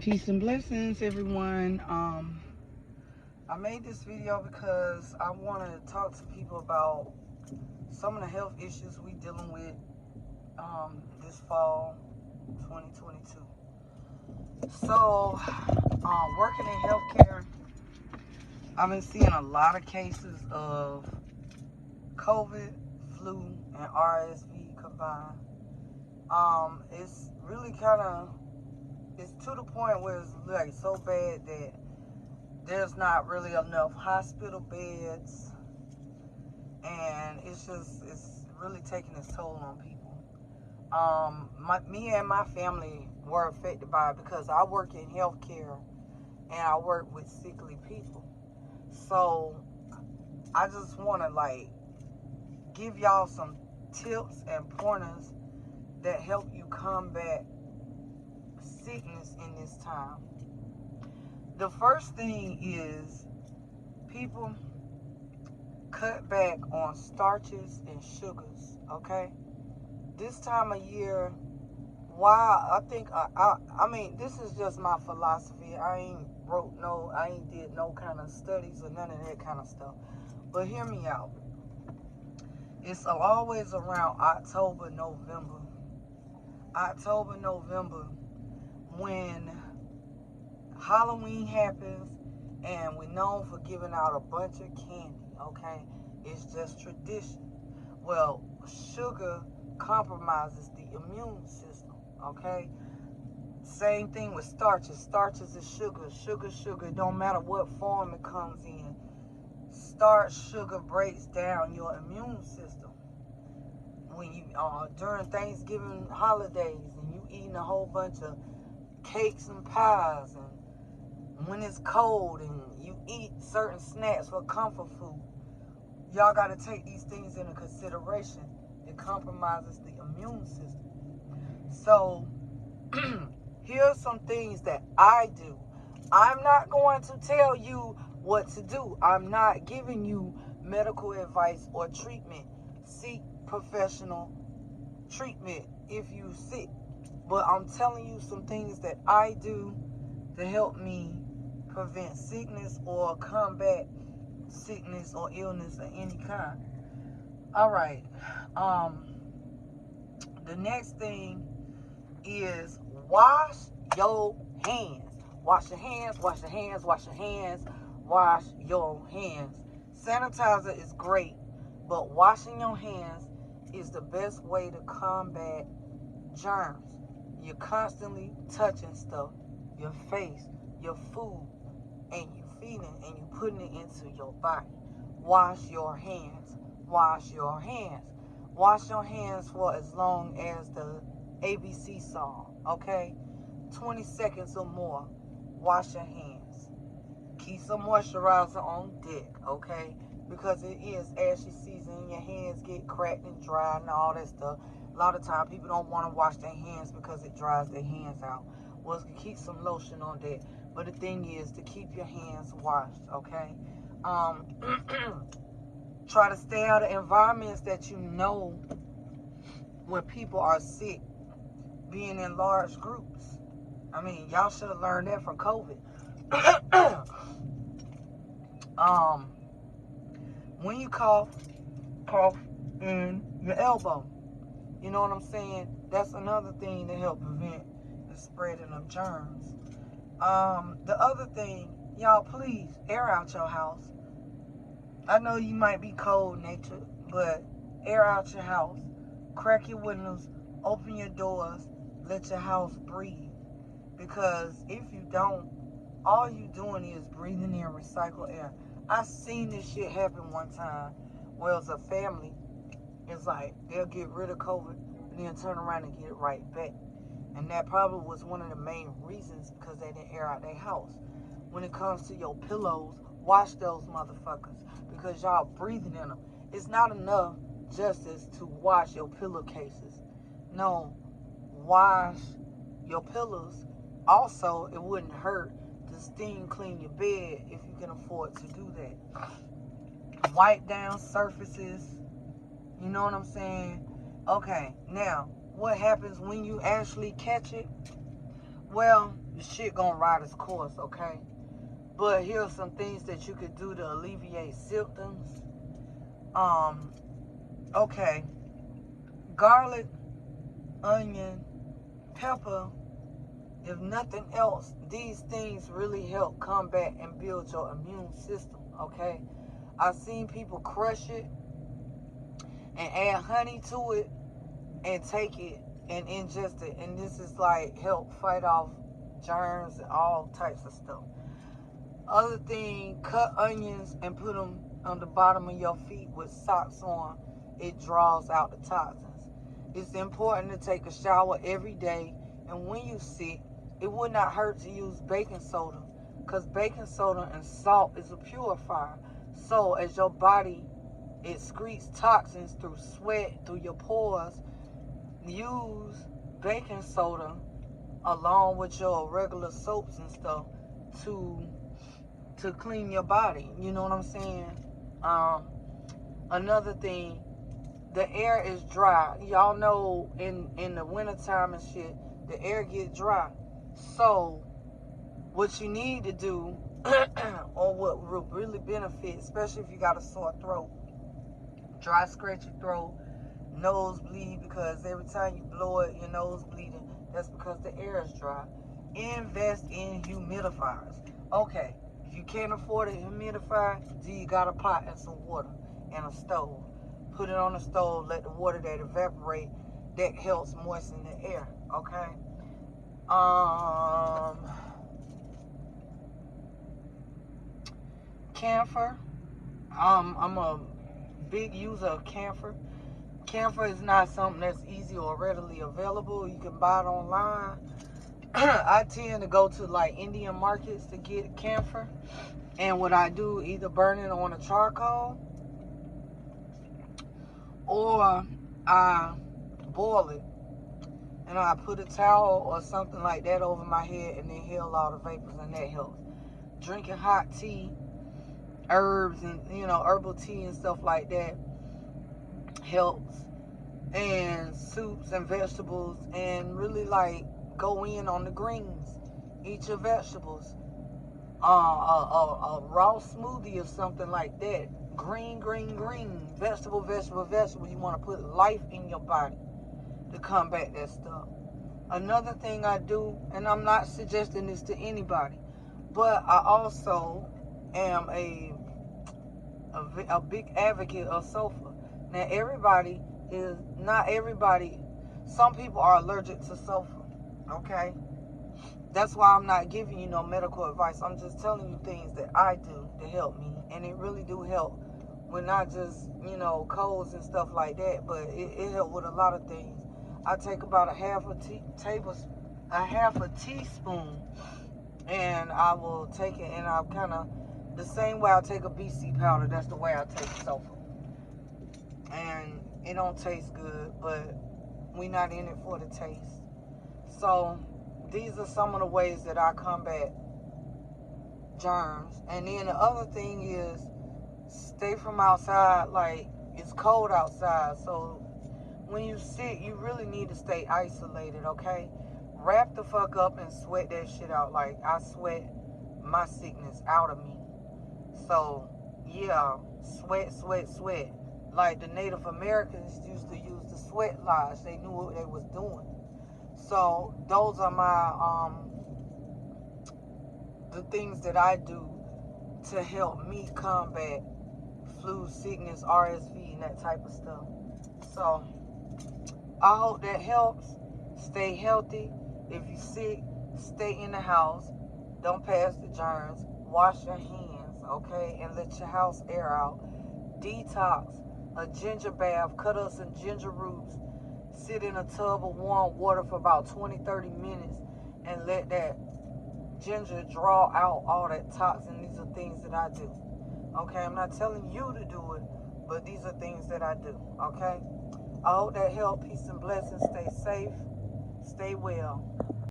Peace and blessings, everyone. I made this video because I want to talk to people about some of the health issues we dealing with this fall 2022. So, working in healthcare, I've been seeing a lot of cases of COVID, flu, and RSV combined. It's really it's to the point where it's like so bad that there's not really enough hospital beds, and it's really taking its toll on people. Me and my family were affected by it because I work in healthcare and I work with sickly people. So I just want to give y'all some tips and pointers that help you combat sickness in this time. The first thing is people cut back on starches and sugars, okay? This time of year, why I mean, this is just my philosophy. I ain't did no kind of studies or none of that kind of stuff. But hear me out. It's always around October, November, when Halloween happens, and we're known for giving out a bunch of candy, okay? It's just tradition. Well, sugar compromises the immune system, okay? Same thing with starches. Starches is sugar. Sugar, don't matter what form it comes in. Starch, sugar breaks down your immune system. When you, during Thanksgiving holidays, and you eating a whole bunch of cakes and pies, and when it's cold and you eat certain snacks for comfort food, y'all got to take these things into consideration. It compromises the immune system. So here are some things that I do. I'm not going to tell you what to do. I'm not giving you medical advice or treatment. Seek professional treatment if you sick. But I'm telling you some things that I do to help me prevent sickness or combat sickness or illness of any kind. All right. The next thing is wash your hands. Wash your hands, wash your hands, wash your hands, wash your hands. Sanitizer is great, but washing your hands is the best way to combat germs. You're constantly touching stuff, your face, your food, and you feeding and you putting it into your body. Wash your hands. Wash your hands. Wash your hands for as long as the ABC song, okay? 20 seconds or more. Wash your hands. Keep some moisturizer on deck, okay? Because it is ashy season. Your hands get cracked and dry and all that stuff. A lot of time people don't want to wash their hands because it dries their hands out. Well, keep some lotion on deck. But the thing is to keep your hands washed, okay? Try to stay out of environments that you know where people are sick, being in large groups. I mean, y'all should have learned that from COVID. When you cough in your elbow. You know what I'm saying? That's another thing to help prevent the spreading of germs. The other thing, y'all, please air out your house. I know you might be cold natured, but air out your house. Crack your windows, open your doors, let your house breathe. Because if you don't, all you doing is breathing in recycled air. I seen this shit happen one time where it was a family. It's like they'll get rid of COVID and then turn around and get it right back. And that probably was one of the main reasons because they didn't air out their house. When it comes to your pillows, wash those motherfuckers because y'all breathing in them. It's not enough justice to wash your pillowcases. No, wash your pillows. Also, it wouldn't hurt to steam clean your bed if you can afford to do that. Wipe down surfaces. You know what I'm saying? Okay, now, what happens when you actually catch it? Well, the shit gonna ride its course, okay? But here's some things that you could do to alleviate symptoms. Okay, garlic, onion, pepper. If nothing else, these things really help combat and build your immune system, okay? I've seen people crush it and add honey to it and take it and ingest it. And this is like help fight off germs and all types of stuff. Other thing, cut onions and put them on the bottom of your feet with socks on. It draws out the toxins. It's important to take a shower every day. And when you sick, it would not hurt to use baking soda, because baking soda and salt is a purifier. So as your body excretes toxins through sweat, through your pores, use baking soda along with your regular soaps and stuff to clean your body. You know what I'm saying? Another thing, the air is dry. Y'all know in the wintertime and shit, the air get dry. So what you need to do, or what will really benefit, especially if you got a sore throat, dry, scratchy throat, nosebleed, because every time you blow it, your nose bleeding, that's because the air is dry. Invest in humidifiers. Okay, if you can't afford a humidifier, you got a pot and some water and a stove. Put it on the stove, let the water that evaporate, that helps moisten the air, okay? Camphor. I'm a big user of camphor. Camphor is not something that's easy or readily available. You can buy it online. I tend to go to like Indian markets to get camphor. And what I do, either burn it on a charcoal or I boil it. And I put a towel or something like that over my head and inhale all the vapors, and that helps. Drinking hot tea, herbs and, herbal tea and stuff like that helps. And soups and vegetables, and really like go in on the greens. Eat your vegetables. A raw smoothie or something like that. Green. Vegetable. You want to put life in your body to combat that stuff. Another thing I do, and I'm not suggesting this to anybody, but I also am a big advocate of sulfur. Now not everybody, some people are allergic to sulfur, okay? That's why I'm not giving you no medical advice. I'm just telling you things that I do to help me, and it really do help with not just, colds and stuff like that, but it help with a lot of things. I take about a half a teaspoon, and I will take it, and I'll kind of, the same way I take a BC powder, that's the way I take sulfur. And it don't taste good, but we not in it for the taste. So these are some of the ways that I combat germs. And then the other thing is, stay from outside. Like, it's cold outside, so when you sick, you really need to stay isolated, okay? Wrap the fuck up and sweat that shit out. Like, I sweat my sickness out of me. So yeah, sweat. Like the Native Americans used to use the sweat lodge. They knew what they was doing. So those are my the things that I do to help me combat flu, sickness, RSV, and that type of stuff. So I hope that helps. Stay healthy. If you're sick, stay in the house. Don't pass the germs. Wash your hands, okay? And let your house air out. Detox. A ginger bath. Cut up some ginger roots. Sit in a tub of warm water for about 20-30 minutes and let that ginger draw out all that toxin. These are things that I do, okay? I'm not telling you to do it, but these are things that I do, okay? I hope that helped. Peace and blessings. Stay safe. Stay well.